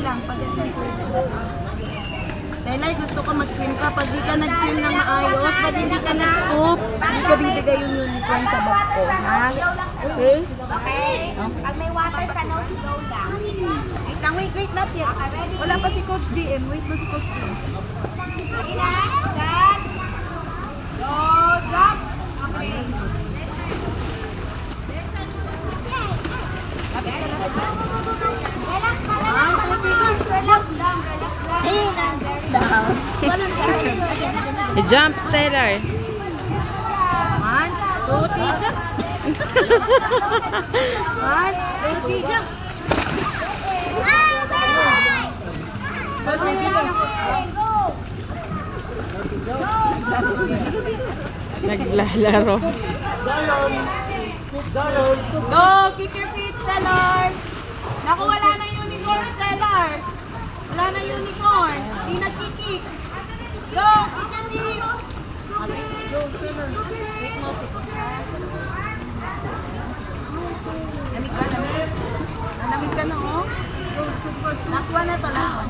lang. Taylor, gusto ko mag-swim ka. Pag di ka nag-swim ng maayos, pag hindi ka nag-scoop, hindi ka bibigay yung unicorn sa bag ko. Ha? Okay? Okay. Pag may water sa nose, go lang. Wait lang, wait, not yet. Wala pa si Coach DM. Wait mo si Coach DM. Ready na? Set. Go, drop. Okay. Relax ka lang. Relax lang. Hey, nandun down. Jump, Stellar. 1, 2, 3, jump. 1, 2, 3, jump. Pag may Naglalaro. Go! Kick your feet, Stellar! Naku, wala na unicorn, Stellar! Wala na unicorn! Di nagkikik! Go! Kick your feet! Wait mo si Coach. Lamig ka, lamig. Nalamig ka na, oh. Last one na to, last one.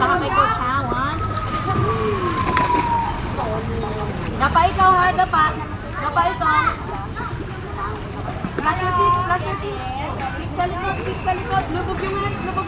Baka may coach ha, one. Dapa ikaw ha, dapa. Dapa ikaw. Flash your feet, flash your feet. Kick sa likod, kick sa likod. Lubog yung ulit, lubog